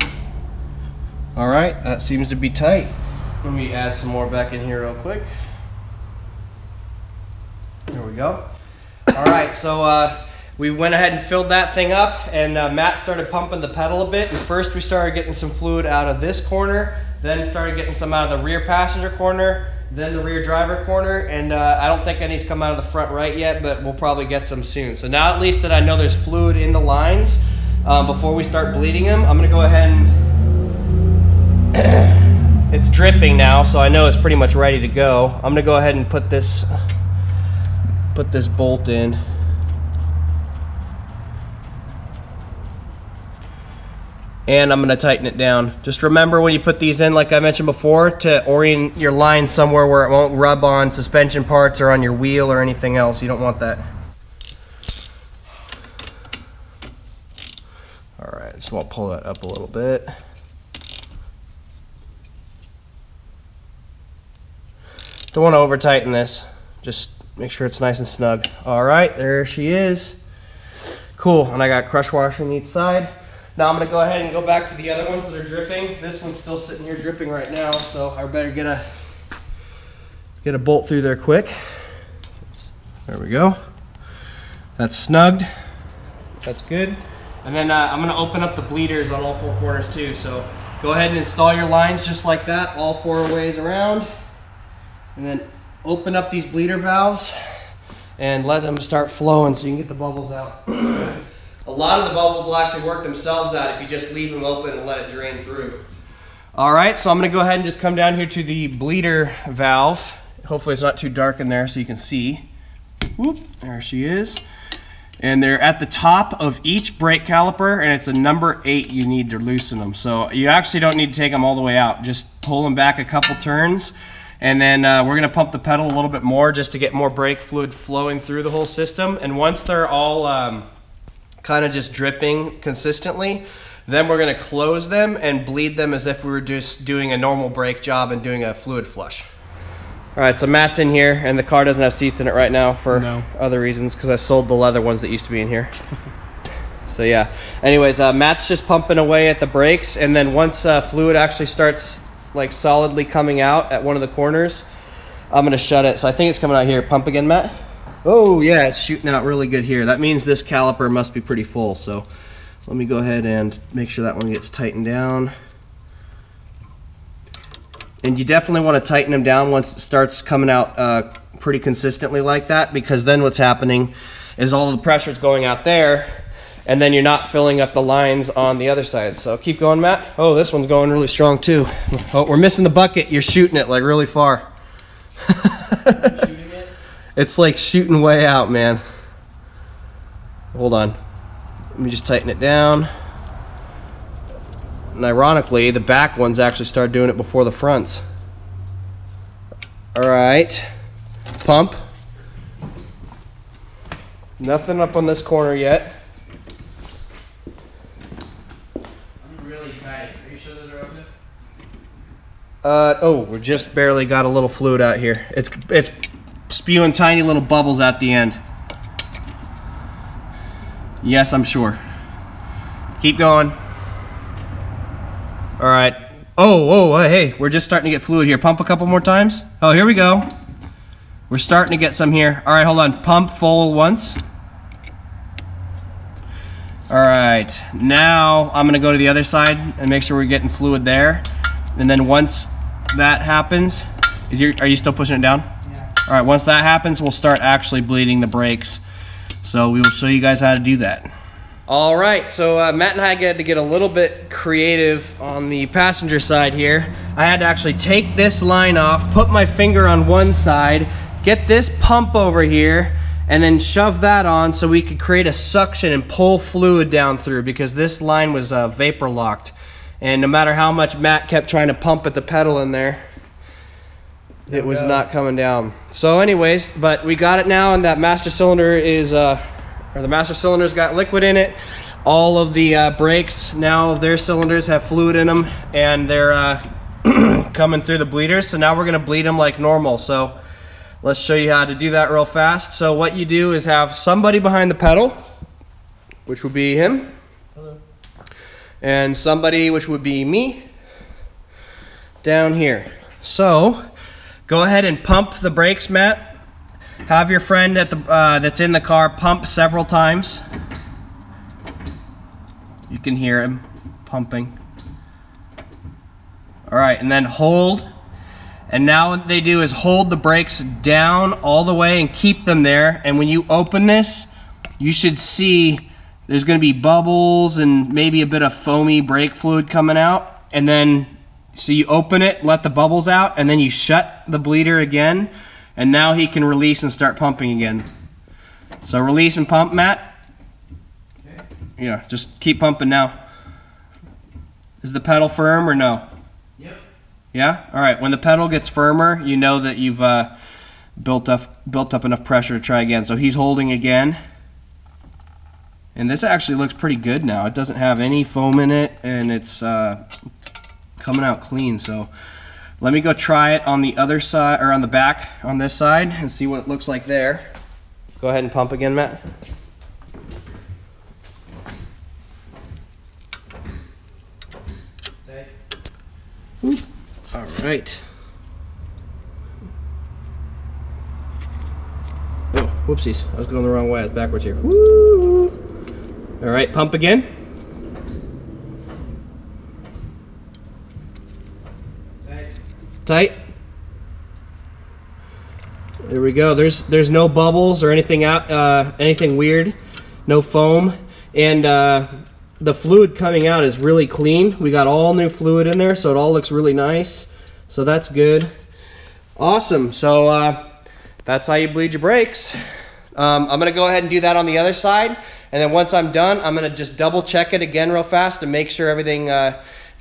A: All right, that seems to be tight. Let me add some more back in here real quick. There we go. All right, so we went ahead and filled that thing up, and Matt started pumping the pedal a bit. And first we started getting some fluid out of this corner, then started getting some out of the rear passenger corner, then the rear driver corner, and I don't think any's come out of the front right yet, but we'll probably get some soon. So now at least that I know there's fluid in the lines, before we start bleeding them, I'm gonna go ahead and it's dripping now, so I know it's pretty much ready to go. I'm gonna go ahead and put this bolt in. And I'm gonna tighten it down. Just remember when you put these in, like I mentioned before, to orient your line somewhere where it won't rub on suspension parts or on your wheel or anything else. You don't want that. All right, so I'll pull that up a little bit. Don't want to over tighten this. Just make sure it's nice and snug. All right, there she is. Cool, and I got crush washer on each side. Now I'm gonna go ahead and go back to the other ones that are dripping. This one's still sitting here dripping right now, so I better get a bolt through there quick. There we go. That's snugged. That's good. And then I'm gonna open up the bleeders on all four corners too. So go ahead and install your lines just like that, all four ways around. And then open up these bleeder valves and let them start flowing so you can get the bubbles out. A lot of the bubbles will actually work themselves out if you just leave them open and let it drain through. All right, so I'm gonna go ahead and just come down here to the bleeder valve. Hopefully it's not too dark in there so you can see. Whoop, there she is. And they're at the top of each brake caliper, and it's a number 8 you need to loosen them. So you actually don't need to take them all the way out. Just pull them back a couple turns, and then we're gonna pump the pedal a little bit more just to get more brake fluid flowing through the whole system. And once they're all kind of just dripping consistently, then we're gonna close them and bleed them as if we were just doing a normal brake job and doing a fluid flush. All right, so Matt's in here, and the car doesn't have seats in it right now for other reasons, because I sold the leather ones that used to be in here. So yeah, anyways, Matt's just pumping away at the brakes, and then once fluid actually starts like solidly coming out at one of the corners, I'm gonna shut it. So I think it's coming out here. Pump again, Matt. Oh yeah, it's shooting out really good here. That means this caliper must be pretty full. So let me go ahead and make sure that one gets tightened down. And you definitely want to tighten them down once it starts coming out pretty consistently like that, because then what's happening is all the pressure is going out there, and then you're not filling up the lines on the other side. So keep going, Matt. Oh, this one's going really strong too. Oh, we're missing the bucket. You're shooting it like really far. It's like shooting way out, man. Hold on. Let me just tighten it down. And ironically, the back ones actually started doing it before the fronts. All right. Pump. Nothing up on this corner yet.
B: I'm really tight. Are you sure those are open?
A: Oh, we just barely got a little fluid out here. It's spewing tiny little bubbles at the end. Yes, I'm sure. Keep going. All right. Oh, hey, we're just starting to get fluid here. Pump a couple more times. Oh, here we go. We're starting to get some here. All right, hold on. Pump full once. All right, now I'm gonna go to the other side and make sure we're getting fluid there. And then once that happens, are you still pushing it down?
B: Yeah.
A: All right, once that happens, we'll start actually bleeding the brakes. So we will show you guys how to do that. All right, so Matt and I had to get a little bit creative on the passenger side here. I had to actually take this line off, put my finger on one side, get this pump over here, and then shove that on so we could create a suction and pull fluid down through, because this line was vapor locked. And no matter how much Matt kept trying to pump at the pedal in there, it was not coming down. So anyways, but we got it now, and that master cylinder is, or the master cylinder's got liquid in it. All of the brakes now, their cylinders have fluid in them, and they're coming through the bleeders. So now we're gonna bleed them like normal. So let's show you how to do that real fast. So what you do is have somebody behind the pedal, which would be him.
B: Hello.
A: And somebody, which would be me, down here. So go ahead and pump the brakes, Matt. Have your friend at the that's in the car pump several times. You can hear him pumping. All right, and then hold. And now what they do is hold the brakes down all the way and keep them there. And when you open this, you should see there's going to be bubbles and maybe a bit of foamy brake fluid coming out. And then, so you open it, let the bubbles out, and then you shut the bleeder again. And now he can release and start pumping again. So release and pump, Matt.
B: Okay.
A: Yeah, just keep pumping now. Is the pedal firm or no?
B: Yep.
A: Yeah? All right, when the pedal gets firmer, you know that you've built up enough pressure to try again. So he's holding again. And this actually looks pretty good now. It doesn't have any foam in it, and it's coming out clean. So let me go try it on the other side, or on the back on this side, and see what it looks like there. Go ahead and pump again, Matt.
B: Okay.
A: All right. Oh, whoopsies. I was going the wrong way. I was backwards here. Woo! All right, pump again. Tight. There we go. There's no bubbles or anything out, anything weird. No foam, and the fluid coming out is really clean. We got all new fluid in there, so it all looks really nice. So that's good. Awesome. So that's how you bleed your brakes. I'm gonna go ahead and do that on the other side, and then once I'm done, I'm gonna just double check it again real fast to make sure everything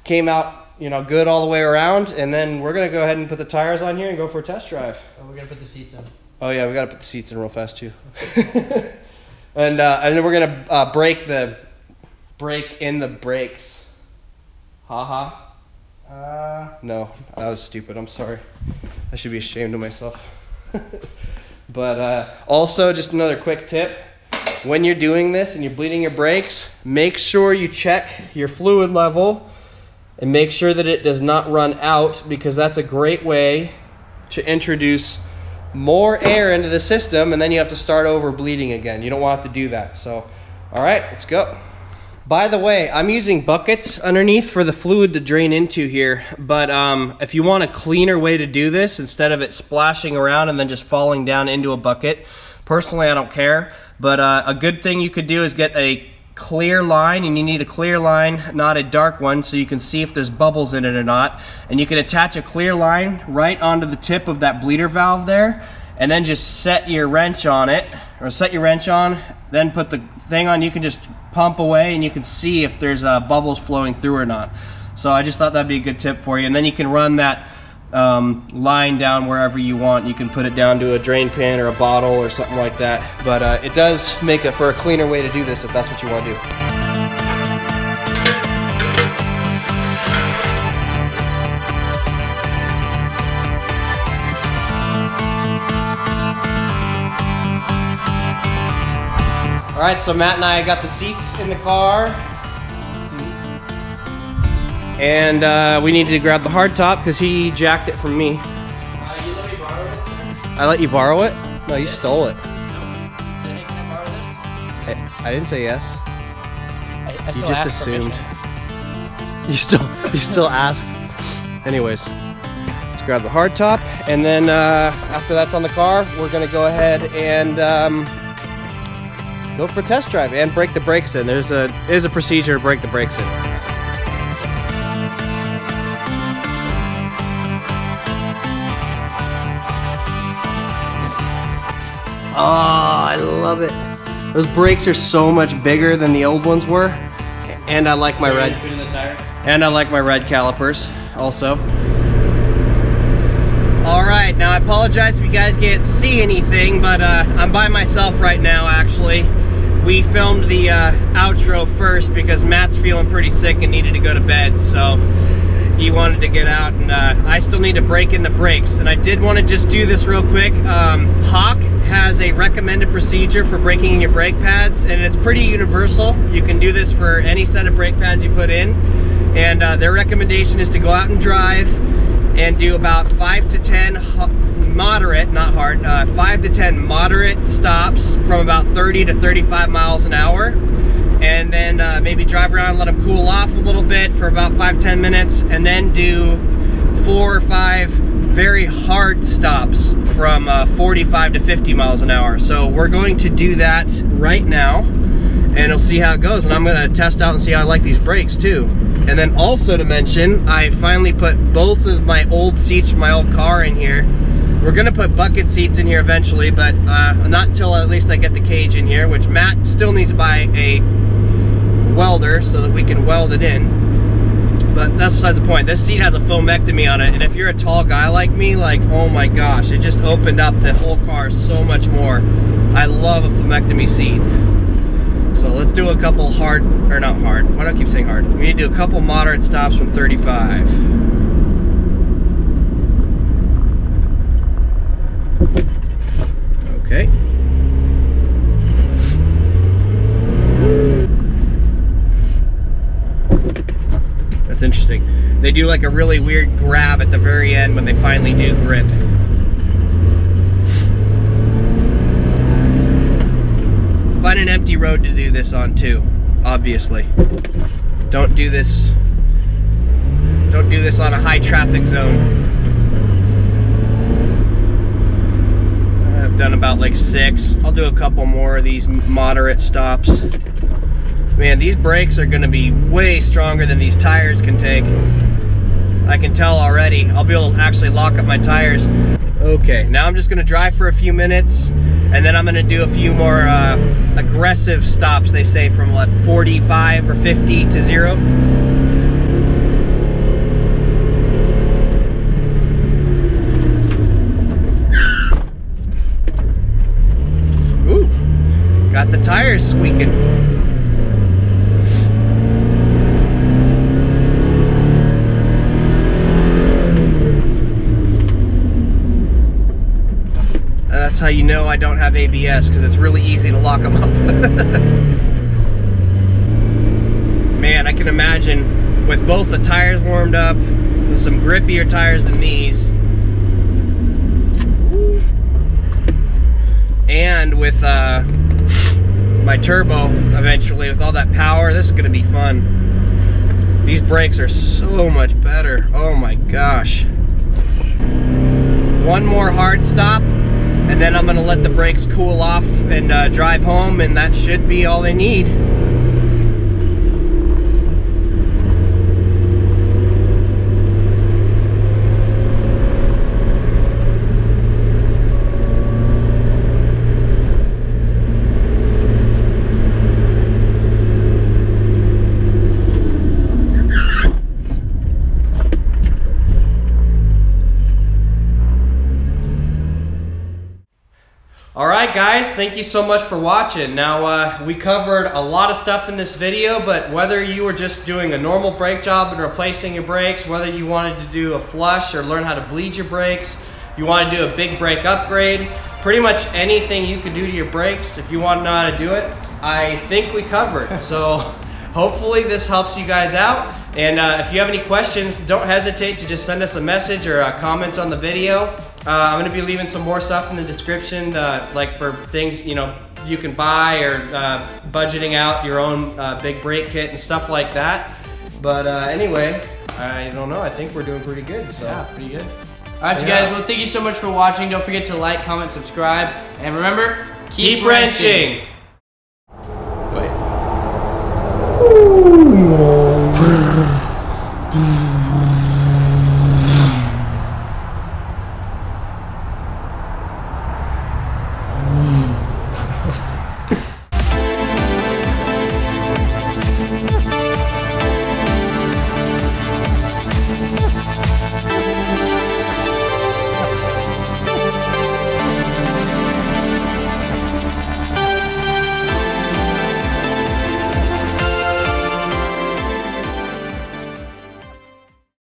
A: came out, you know, good all the way around, and then we're gonna go ahead and put the tires on here and go for a test drive.
B: Oh, we're gonna put the seats in.
A: Oh yeah, we gotta put the seats in real fast too. And then we're gonna break in the brakes. Haha. No, that was stupid. I'm sorry. I should be ashamed of myself. But also, just another quick tip: when you're doing this and you're bleeding your brakes, make sure you check your fluid level. And make sure that it does not run out, because that's a great way to introduce more air into the system, and then you have to start over bleeding again. You don't want to do that. So, all right, let's go. By the way, I'm using buckets underneath for the fluid to drain into here, but if you want a cleaner way to do this, instead of it splashing around and then just falling down into a bucket, personally I don't care, but a good thing you could do is get a clear line, and you need a clear line, not a dark one, so you can see if there's bubbles in it or not. And you can attach a clear line right onto the tip of that bleeder valve there, and then just set your wrench on it, or set your wrench on, then put the thing on. You can just pump away and you can see if there's bubbles flowing through or not. So I just thought that'd be a good tip for you. And then you can run that line down wherever you want. You can put it down to a drain pan or a bottle or something like that. But it does make it for a cleaner way to do this if that's what you want to do. All right, so Matt and I got the seats in the car. And we needed to grab the hard top because he jacked it from me.
B: You let me borrow it?
A: I let you borrow it? No, you stole it.
B: No. Can I borrow this?
A: I didn't say yes.
B: I
A: You
B: still
A: just
B: asked
A: assumed.
B: permission.
A: You still asked. Anyways, let's grab the hard top, and then after that's on the car, we're gonna go ahead and go for a test drive and break the brakes in. There's a procedure to break the brakes in. Oh, I love it. Those brakes are so much bigger than the old ones were, and I like my red.
B: Put in the tire.
A: And I like my red calipers also. All right, now I apologize if you guys can't see anything, but I'm by myself right now. Actually, we filmed the outro first because Matt's feeling pretty sick and needed to go to bed, so he wanted to get out, and I still need to break in the brakes. And I did want to just do this real quick. Hawk has a recommended procedure for breaking in your brake pads, and it's pretty universal. You can do this for any set of brake pads you put in, and their recommendation is to go out and drive and do about 5 to 10 moderate, not hard, 5 to 10 moderate stops from about 30 to 35 miles an hour. And then maybe drive around, let them cool off a little bit for about 5-10 minutes, and then do 4 or 5 very hard stops from 45 to 50 miles an hour. So we're going to do that right now, and we'll see how it goes. And I'm going to test out and see how I like these brakes too. And then also to mention, I finally put both of my old seats from my old car in here. We're gonna put bucket seats in here eventually, but not until at least I get the cage in here, which Matt still needs to buy a welder so that we can weld it in. But that's besides the point. This seat has a foamectomy on it, and if you're a tall guy like me, like, oh my gosh, it just opened up the whole car so much more. I love a foamectomy seat. So let's do a couple hard, or not hard, why do I keep saying hard? We need to do a couple moderate stops from 35. Okay. That's interesting. They do like a really weird grab at the very end when they finally do grip. Find an empty road to do this on too, obviously. Don't do this on a high traffic zone. I've done about like 6. I'll do a couple more of these moderate stops. Man, these brakes are gonna be way stronger than these tires can take. I can tell already. I'll be able to actually lock up my tires. Okay, now I'm just gonna drive for a few minutes, and then I'm gonna do a few more aggressive stops, they say, from what, 45 or 50 to 0. Ooh, got the tires squeaking. That's how you know I don't have ABS, because it's really easy to lock them up. Man, I can imagine with both the tires warmed up, with some grippier tires than these, and with my turbo eventually, with all that power, this is going to be fun. These brakes are so much better. Oh my gosh. One more hard stop, and then I'm gonna let the brakes cool off and drive home, and that should be all they need. All right, guys, thank you so much for watching. Now, we covered a lot of stuff in this video, but whether you were just doing a normal brake job and replacing your brakes, whether you wanted to do a flush or learn how to bleed your brakes, you want to do a big brake upgrade, pretty much anything you could do to your brakes, if you want to know how to do it, I think we covered. So hopefully this helps you guys out. And if you have any questions, don't hesitate to just send us a message or a comment on the video. I'm going to be leaving some more stuff in the description, like for things you can buy or budgeting out your own big brake kit and stuff like that. But anyway, I don't know. I think we're doing pretty good. So.
B: Yeah, pretty good. All right, you guys. Well, thank you so much for watching. Don't forget to like, comment, subscribe, and remember, keep wrenching.
A: Wait.